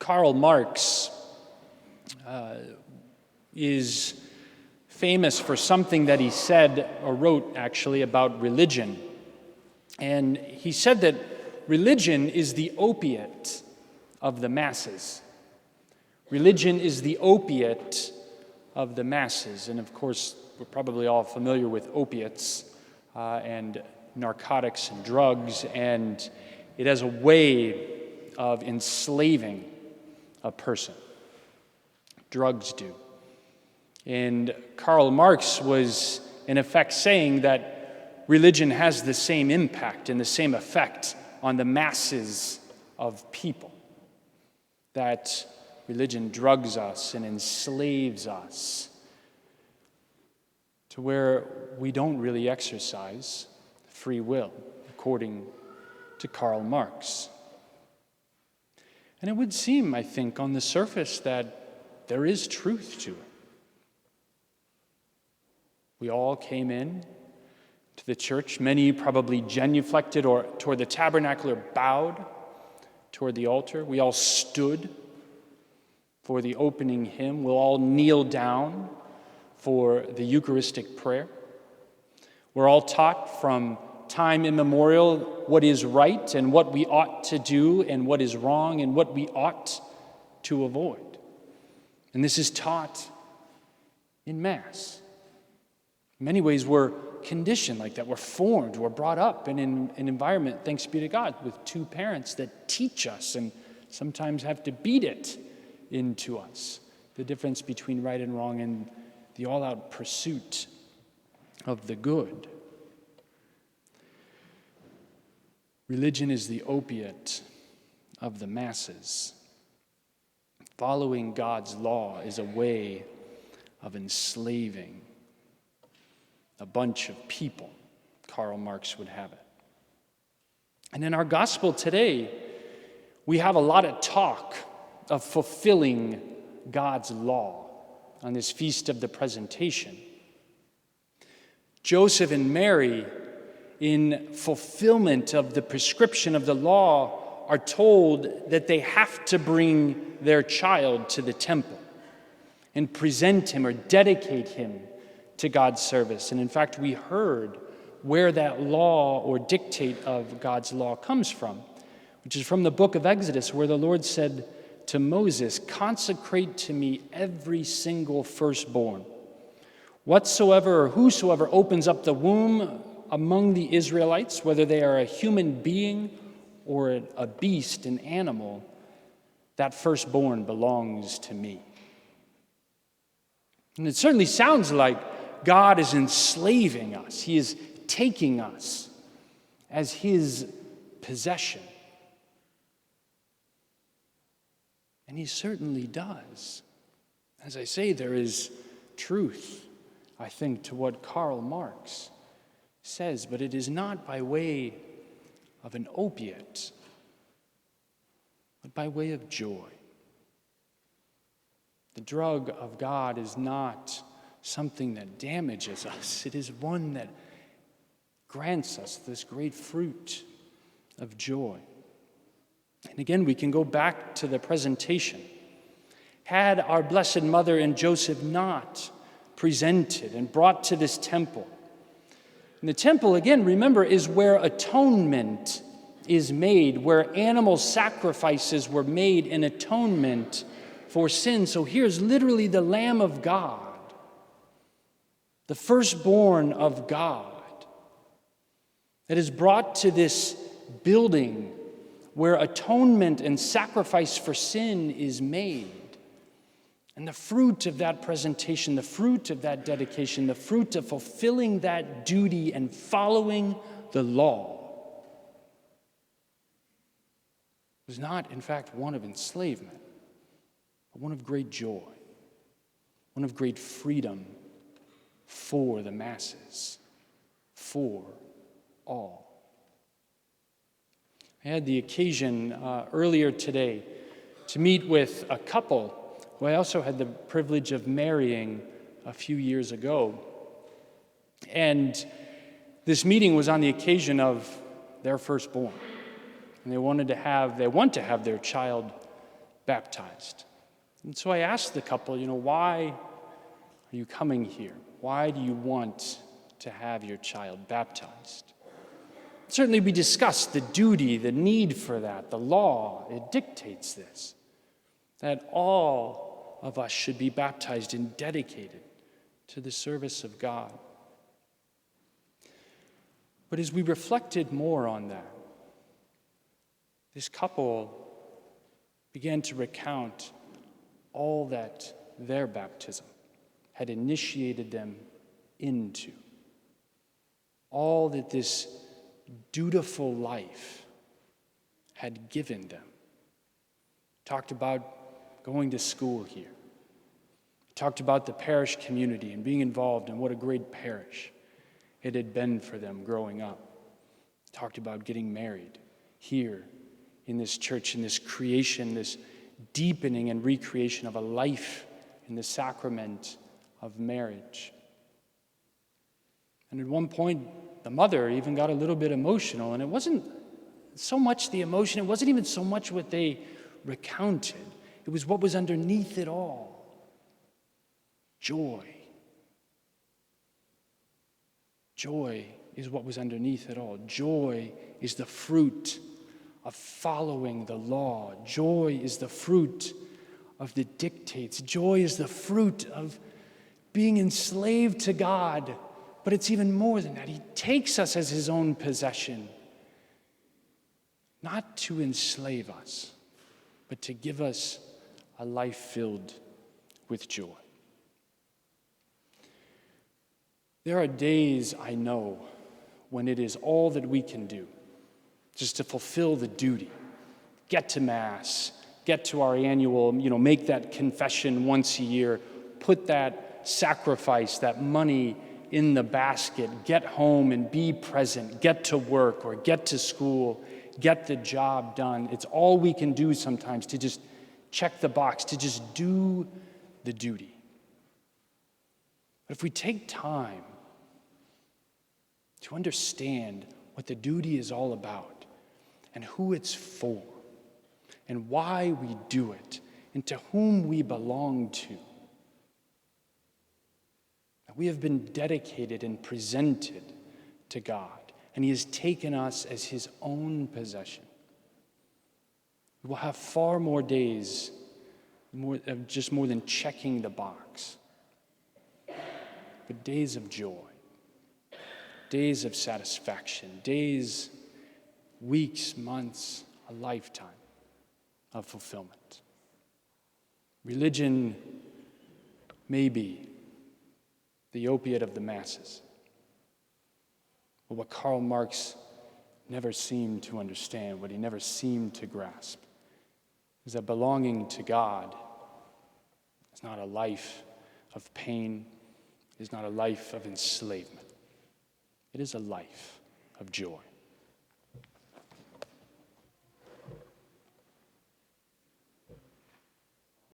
Karl Marx is famous for something that he said, or wrote actually, about religion. And he said that religion is the opiate of the masses. Religion is the opiate of the masses. And of course, we're probably all familiar with opiates and narcotics and drugs, and it has a way of enslaving a person. Drugs do. And Karl Marx was, in effect, saying that religion has the same impact and the same effect on the masses of people. That religion drugs us and enslaves us to where we don't really exercise free will, according to Karl Marx. And it would seem, I think, on the surface that there is truth to it. We all came in to the church. Many probably genuflected or toward the tabernacle or bowed toward the altar. We all stood for the opening hymn. We'll all kneel down for the Eucharistic prayer. We're all taught from time immemorial what is right and what we ought to do and what is wrong and what we ought to avoid. And this is taught in Mass. In many ways, we're conditioned like that. We're formed, we're brought up in an environment, thanks be to God, with two parents that teach us and sometimes have to beat it into us. The difference between right and wrong and the all-out pursuit of the good. Religion is the opiate of the masses. Following God's law is a way of enslaving a bunch of people. Karl Marx would have it. And in our gospel today, we have a lot of talk of fulfilling God's law on this Feast of the Presentation. Joseph and Mary, in fulfillment of the prescription of the law, are told that they have to bring their child to the temple and present him or dedicate him to God's service. And in fact, we heard where that law or dictate of God's law comes from, which is from the book of Exodus, where the Lord said to Moses, "Consecrate to me every single firstborn. Whatsoever or whosoever opens up the womb among the Israelites, whether they are a human being or a beast, an animal, that firstborn belongs to me." And it certainly sounds like God is enslaving us. He is taking us as his possession. And he certainly does. As I say, there is truth, I think, to what Karl Marx says, but it is not by way of an opiate, but by way of joy. The drug of God is not something that damages us. It is one that grants us this great fruit of joy. And again, we can go back to the presentation. Had our Blessed Mother and Joseph not presented and brought to this temple, and the temple, again, remember, is where atonement is made, where animal sacrifices were made in atonement for sin. So here's literally the Lamb of God, the firstborn of God, that is brought to this building where atonement and sacrifice for sin is made. And the fruit of that presentation, the fruit of that dedication, the fruit of fulfilling that duty and following the law was not, in fact, one of enslavement, but one of great joy, one of great freedom for the masses, for all. I had the occasion earlier today to meet with a couple who I also had the privilege of marrying a few years ago. And this meeting was on the occasion of their firstborn. And they want to have their child baptized. And so I asked the couple, why are you coming here? Why do you want to have your child baptized? Certainly we discussed the duty, the need for that, the law. It dictates this, that all of us should be baptized and dedicated to the service of God. But as we reflected more on that, this couple began to recount all that their baptism had initiated them into. All that this dutiful life had given them. Talked about going to school here. Talked about the parish community and being involved in what a great parish it had been for them growing up. Talked about getting married here in this church, in this creation, this deepening and recreation of a life in the sacrament of marriage. And at one point, the mother even got a little bit emotional, and it wasn't so much the emotion, it wasn't even so much what they recounted, it was what was underneath it all. Joy. Joy is what was underneath it all. Joy is the fruit of following the law. Joy is the fruit of the dictates. Joy is the fruit of being enslaved to God. But it's even more than that. He takes us as his own possession, not to enslave us, but to give us a life filled with joy. There are days, I know, when it is all that we can do just to fulfill the duty, get to Mass, get to our annual, make that confession once a year, put that sacrifice, that money in the basket, get home and be present, get to work or get to school, get the job done. It's all we can do sometimes to just check the box, to just do the duty. But if we take time to understand what the duty is all about and who it's for and why we do it and to whom we belong to, we have been dedicated and presented to God, and he has taken us as his own possession. We will have far more days, more than checking the box, but days of joy, days of satisfaction, days, weeks, months, a lifetime of fulfillment. Religion may be the opiate of the masses. But what Karl Marx never seemed to understand, what he never seemed to grasp, is that belonging to God is not a life of pain, is not a life of enslavement. It is a life of joy.